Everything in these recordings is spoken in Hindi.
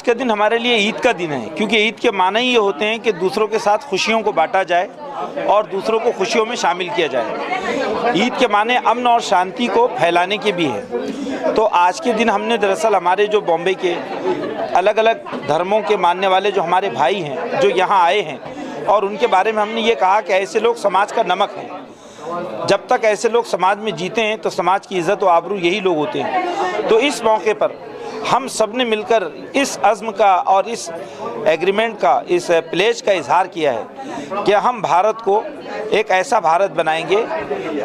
आज का दिन हमारे लिए ईद का दिन है, क्योंकि ईद के माने ही ये होते हैं कि दूसरों के साथ खुशियों को बांटा जाए और दूसरों को खुशियों में शामिल किया जाए। ईद के माने अमन और शांति को फैलाने के भी है। तो आज के दिन हमने दरअसल हमारे जो बॉम्बे के अलग अलग धर्मों के मानने वाले जो हमारे भाई हैं, जो यहाँ आए हैं, और उनके बारे में हमने ये कहा कि ऐसे लोग समाज का नमक हैं। जब तक ऐसे लोग समाज में जीते हैं तो समाज की इज़्ज़त और आबरू यही लोग होते हैं। तो इस मौके पर हम सब ने मिलकर इस अज़्म का और इस एग्रीमेंट का, इस प्लेज का इजहार किया है कि हम भारत को एक ऐसा भारत बनाएंगे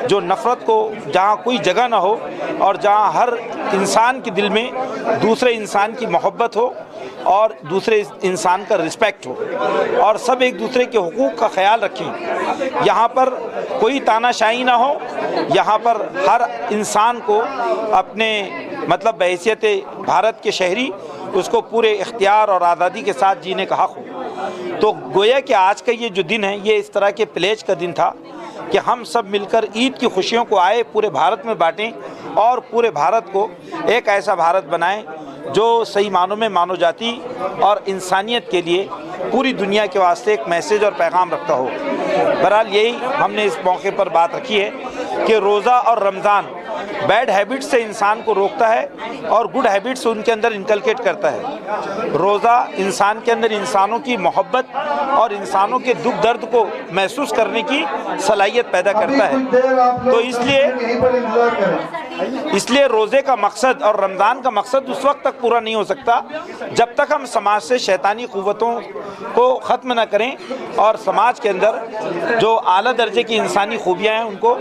जो नफ़रत को जहाँ कोई जगह ना हो और जहाँ हर इंसान के दिल में दूसरे इंसान की मोहब्बत हो और दूसरे इंसान का रिस्पेक्ट हो और सब एक दूसरे के हुकूक का ख्याल रखें। यहाँ पर कोई तानाशाही ना हो, यहाँ पर हर इंसान को अपने मतलब बहैसियत भारत के शहरी उसको पूरे इख्तियार और आज़ादी के साथ जीने का हक़ हो। तो गोया कि आज का ये जो दिन है, ये इस तरह के प्लेज का दिन था कि हम सब मिलकर ईद की खुशियों को आए पूरे भारत में बांटें और पूरे भारत को एक ऐसा भारत बनाएं जो सही मानों में मानव जाति और इंसानियत के लिए पूरी दुनिया के वास्ते एक मैसेज और पैगाम रखता हो। बहरहाल यही हमने इस मौके पर बात रखी है कि रोज़ा और रमज़ान बैड हैबिट्स से इंसान को रोकता है और गुड हैबिट्स उनके अंदर इनकलकेट करता है। रोज़ा इंसान के अंदर इंसानों की मोहब्बत और इंसानों के दुख दर्द को महसूस करने की सलाहियत पैदा करता है। तो इसलिए रोज़े का मकसद और रमज़ान का मकसद उस वक्त तक पूरा नहीं हो सकता जब तक हम समाज से शैतानी क़ुव्वतों को ख़त्म न करें और समाज के अंदर जो आला दर्जे की इंसानी खूबियाँ हैं उनको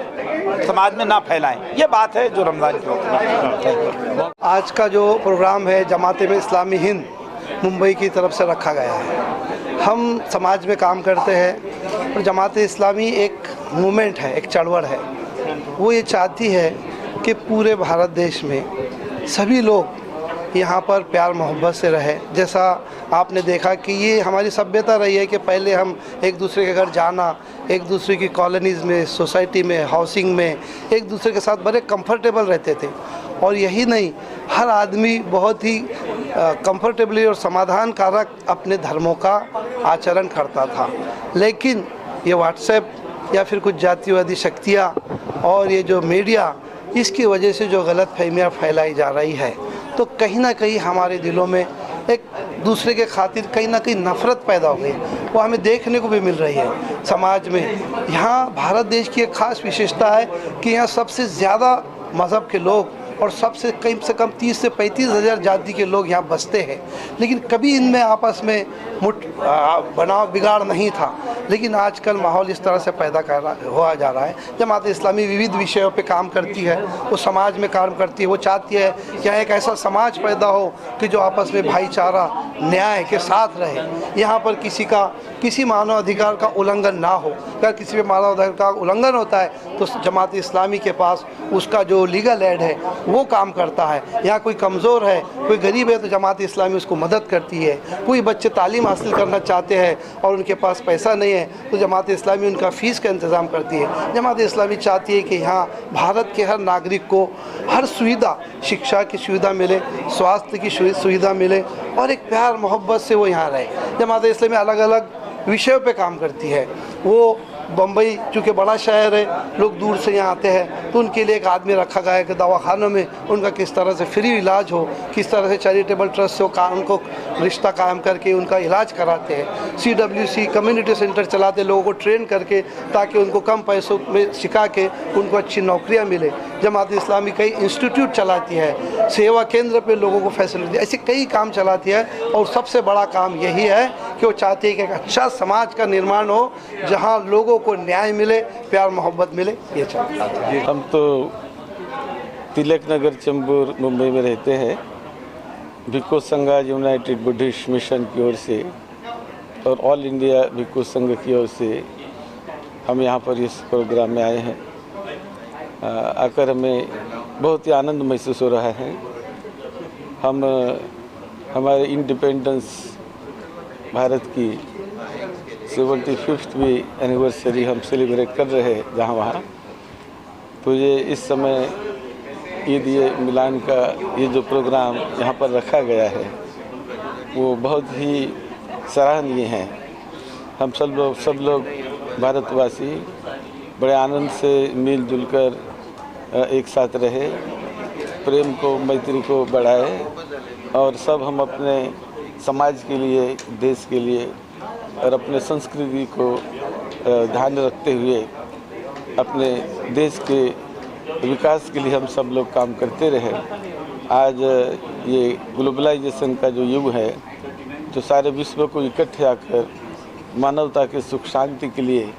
समाज में ना फैलाएं। ये बात है जो रमज़ान की वक्त। आज का जो प्रोग्राम है जमात-ए इस्लामी हिंद मुंबई की तरफ से रखा गया है। हम समाज में काम करते हैं और जमात-ए इस्लामी एक मूवमेंट है, एक चळवळ है। वो ये चाहती है कि पूरे भारत देश में सभी लोग यहाँ पर प्यार मोहब्बत से रहे। जैसा आपने देखा कि ये हमारी सभ्यता रही है कि पहले हम एक दूसरे के घर जाना, एक दूसरे की कॉलोनीज़ में, सोसाइटी में, हाउसिंग में एक दूसरे के साथ बड़े कंफर्टेबल रहते थे। और यही नहीं, हर आदमी बहुत ही कंफर्टेबली और समाधान कारक अपने धर्मों का आचरण करता था। लेकिन ये व्हाट्सएप या फिर कुछ जातिवादी शक्तियाँ और ये जो मीडिया, इसकी वजह से जो गलत फहमियाँ फैलाई जा रही है, तो कहीं ना कहीं हमारे दिलों में एक दूसरे के खातिर कहीं ना कहीं नफ़रत पैदा हो गई। वो हमें देखने को भी मिल रही है समाज में। यहाँ भारत देश की एक ख़ास विशेषता है कि यहाँ सबसे ज़्यादा मज़हब के लोग और सबसे कम 30 से 35 हज़ार जाति के लोग यहाँ बसते हैं। लेकिन कभी इनमें आपस में बनाव बिगाड़ नहीं था। लेकिन आजकल माहौल इस तरह से पैदा हुआ जा रहा है। जमात इस्लामी विविध विषयों पे काम करती है, वो समाज में काम करती है। वो चाहती है कि यहाँ एक ऐसा समाज पैदा हो कि जो आपस में भाईचारा, न्याय के साथ रहे। यहाँ पर किसी मानव अधिकार का उल्लंघन ना हो। अगर किसी भी मानव अधिकार का उल्लंघन होता है तो जमात इस्लामी के पास उसका जो लीगल एड है वो काम करता है। यहाँ कोई कमज़ोर है, कोई गरीब है तो जमात इस्लामी उसको मदद करती है। कोई बच्चे तालीम हासिल करना चाहते हैं और उनके पास पैसा नहीं है तो जमात इस्लामी उनका फ़ीस का इंतज़ाम करती है। जमात इस्लामी चाहती है कि यहाँ भारत के हर नागरिक को हर सुविधा, शिक्षा की सुविधा मिले, स्वास्थ्य की सुविधा मिले और एक प्यार मोहब्बत से वो यहाँ रहे। जमात इस्लामी अलग अलग विषयों पे काम करती है। वो बम्बई चूँकि बड़ा शहर है, लोग दूर से यहाँ आते हैं तो उनके लिए एक आदमी रखा गया है कि दवाखानों में उनका किस तरह से फ्री इलाज हो, किस तरह से चैरिटेबल ट्रस्ट से उनको रिश्ता कायम करके उनका इलाज कराते हैं। CWC कम्युनिटी सेंटर चलाते, लोगों को ट्रेन करके ताकि उनको कम पैसों में सिखा के उनको अच्छी नौकरियाँ मिले। जमात इस्लामी कई इंस्टीट्यूट चलाती है, सेवा केंद्र पे लोगों को फैसिलिटी, ऐसे कई काम चलाती है। और सबसे बड़ा काम यही है कि वो चाहती है कि एक अच्छा समाज का निर्माण हो जहाँ लोगों को न्याय मिले, प्यार मोहब्बत मिले। ये चाहते हैं। हम तो तिलक नगर चैम्बूर मुंबई में रहते हैं। भिक्खु संघ यूनाइटेड बुद्धिस्ट मिशन की ओर से और ऑल इंडिया भिक्खु संघ की ओर से हम यहाँ पर इस प्रोग्राम में आए हैं। आकर हमें बहुत ही आनंद महसूस हो रहा है। हम हमारे इंडिपेंडेंस भारत की 75वीं एनिवर्सरी हम सेलिब्रेट कर रहे हैं जहाँ वहाँ। तो ये इस समय ईद मिलान का ये जो प्रोग्राम यहाँ पर रखा गया है, वो बहुत ही सराहनीय हैं। हम सब लोग भारतवासी बड़े आनंद से मिलजुल कर एक साथ रहे, प्रेम को, मैत्री को बढ़ाए और सब हम अपने समाज के लिए, देश के लिए और अपने संस्कृति को ध्यान रखते हुए अपने देश के विकास के लिए हम सब लोग काम करते रहे। आज ये ग्लोबलाइजेशन का जो युग है, तो सारे विश्व को इकट्ठे आकर मानवता के सुख शांति के लिए,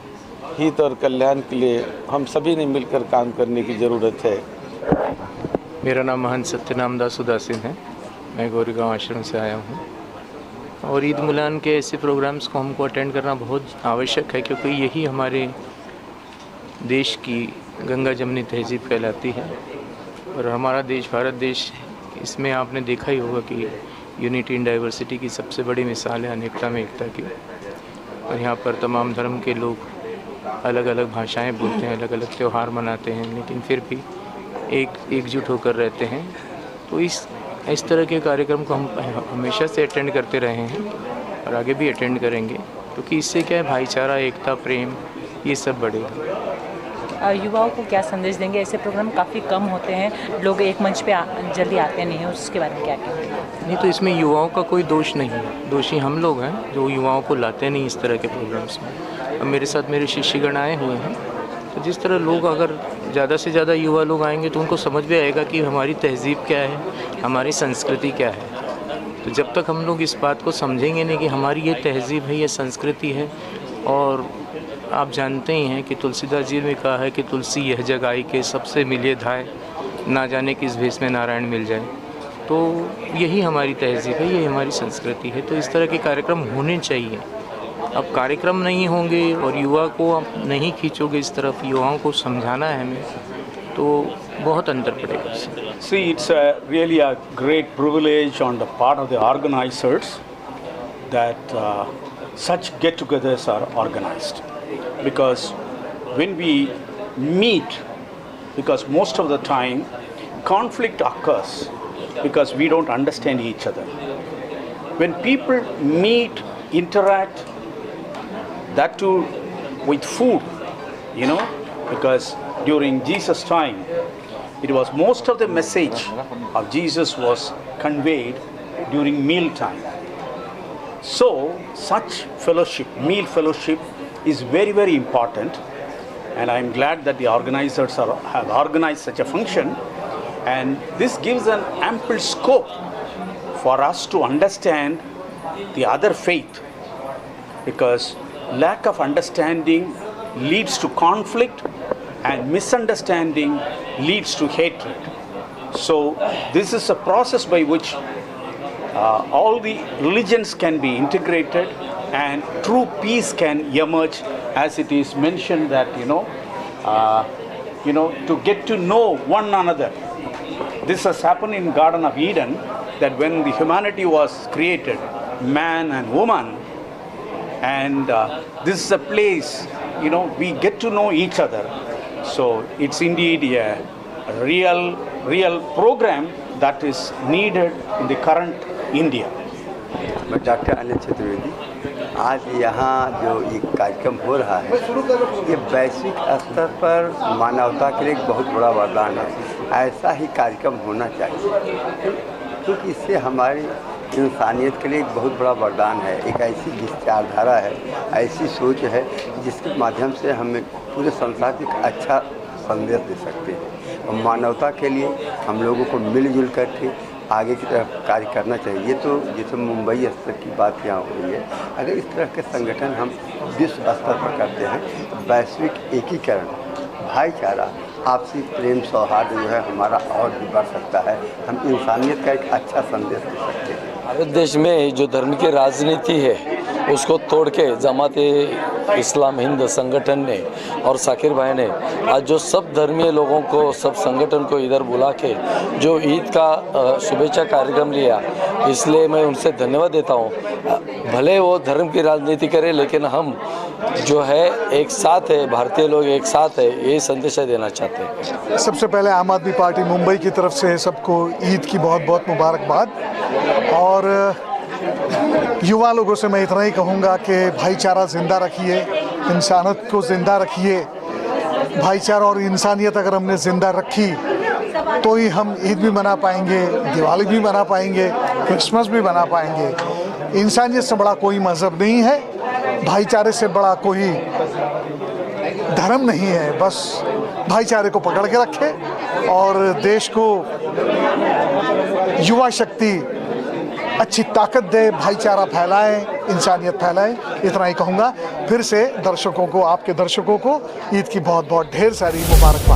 हित और कल्याण के लिए हम सभी ने मिलकर काम करने की ज़रूरत है। मेरा नाम महंत सत्यनाम दास उदासीन है। मैं गोरेगांव आश्रम से आया हूँ और ईद मिलान के ऐसे प्रोग्राम्स को हमको अटेंड करना बहुत आवश्यक है, क्योंकि यही हमारे देश की गंगा जमनी तहजीब कहलाती है। और हमारा देश, भारत देश, इसमें आपने देखा ही होगा कि यूनिटी इन डाइवर्सिटी की सबसे बड़ी मिसाल है अनेकता में एकता की। और यहाँ पर तमाम धर्म के लोग अलग अलग भाषाएं बोलते हैं, अलग अलग त्यौहार मनाते हैं, लेकिन फिर भी एकजुट होकर रहते हैं। तो इस तरह के कार्यक्रम को हम हमेशा से अटेंड करते रहे हैं और आगे भी अटेंड करेंगे, क्योंकि इससे क्या है, भाईचारा, एकता, प्रेम, ये सब बढ़ेगा। युवाओं को क्या संदेश देंगे? ऐसे प्रोग्राम काफ़ी कम होते हैं, लोग एक मंच पे जल्दी आते नहीं हैं, उसके बारे में क्या कहेंगे? नहीं, तो इसमें युवाओं का कोई दोष नहीं है, दोषी हम लोग हैं जो युवाओं को लाते नहीं इस तरह के प्रोग्राम्स में। अब मेरे साथ मेरे शिष्यगण आए हुए हैं, तो जिस तरह लोग, अगर ज़्यादा से ज़्यादा युवा लोग आएंगे तो उनको समझ भी आएगा कि हमारी तहज़ीब क्या है, हमारी संस्कृति क्या है। तो जब तक हम लोग इस बात को समझेंगे नहीं कि हमारी ये तहज़ीब है, ये संस्कृति है, और आप जानते ही हैं कि तुलसीदास जी ने कहा है कि तुलसी यह जग आई के सबसे मिलिए धाय, ना जाने किस भेष में नारायण मिल जाए। तो यही हमारी तहज़ीब है, यही हमारी संस्कृति है। तो इस तरह के कार्यक्रम होने चाहिए। अब कार्यक्रम नहीं होंगे और युवा को आप नहीं खींचोगे इस तरफ, युवाओं को समझाना है हमें, तो बहुत अंतर पड़ेगा इससे। See, it's really a great privilege on the part of the organizers that such get-togethers are organized. Because when we meet, because most of the time conflict occurs because we don't understand each other. When people meet, interact, that too with food, because during Jesus' time, it was most of the message of Jesus was conveyed during meal time. So, such fellowship, meal fellowship, is very, very important, and I'm glad that the organizers have organized such a function, and this gives an ample scope for us to understand the other faith, because lack of understanding leads to conflict and misunderstanding leads to hatred. So this is a process by which all the religions can be integrated and true peace can emerge, as it is mentioned that to get to know one another. This has happened in Garden of Eden, that when the humanity was created, man and woman, and this is a place, we get to know each other. So it's indeed a real program that is needed in the current India. मैं डॉक्टर अनिल चतुर्वेदी। आज यहाँ जो एक कार्यक्रम हो रहा है, ये वैश्विक स्तर पर मानवता के लिए एक बहुत बड़ा वरदान है। ऐसा ही कार्यक्रम होना चाहिए, क्योंकि इससे हमारी इंसानियत के लिए एक बहुत बड़ा वरदान है। एक ऐसी विचारधारा है, ऐसी सोच है, जिसके माध्यम से हमें पूरे संसार को एक अच्छा संदेश दे सकते हैं। और मानवता के लिए हम लोगों को मिलजुल करके आगे की तरफ कार्य करना चाहिए। ये तो जैसे मुंबई स्तर की बात यहाँ हो रही है, अगर इस तरह के संगठन हम विश्व स्तर पर करते हैं, तो वैश्विक एकीकरण, भाईचारा, आपसी प्रेम, सौहार्द जो है हमारा और भी बढ़ सकता है। हम इंसानियत का एक अच्छा संदेश दे सकते हैं। भारत देश में जो धर्म की राजनीति है, उसको तोड़ के जमाते इस्लाम हिंद संगठन ने और साकिर भाई ने आज जो सब धर्मीय लोगों को, सब संगठन को इधर बुला के जो ईद का शुभेच्छा कार्यक्रम लिया, इसलिए मैं उनसे धन्यवाद देता हूँ। भले वो धर्म की राजनीति करें, लेकिन हम जो है एक साथ है, भारतीय लोग एक साथ है, ये संदेश देना चाहते हैं। सबसे पहले आम आदमी पार्टी मुंबई की तरफ से सबको ईद की बहुत बहुत मुबारकबाद। और युवा लोगों से मैं इतना ही कहूँगा कि भाईचारा ज़िंदा रखिए, इंसानियत को ज़िंदा रखिए। भाईचारा और इंसानियत अगर हमने ज़िंदा रखी तो ही हम ईद भी मना पाएंगे, दिवाली भी मना पाएंगे, क्रिसमस भी मना पाएंगे। इंसानियत से बड़ा कोई मज़हब नहीं है, भाईचारे से बड़ा कोई धर्म नहीं है। बस भाईचारे को पकड़ के रखें और देश को युवा शक्ति अच्छी ताकत दे, भाईचारा फैलाएं, इंसानियत फैलाएं। इतना ही कहूँगा। फिर से दर्शकों को, आपके दर्शकों को ईद की बहुत बहुत ढेर सारी मुबारकबाद।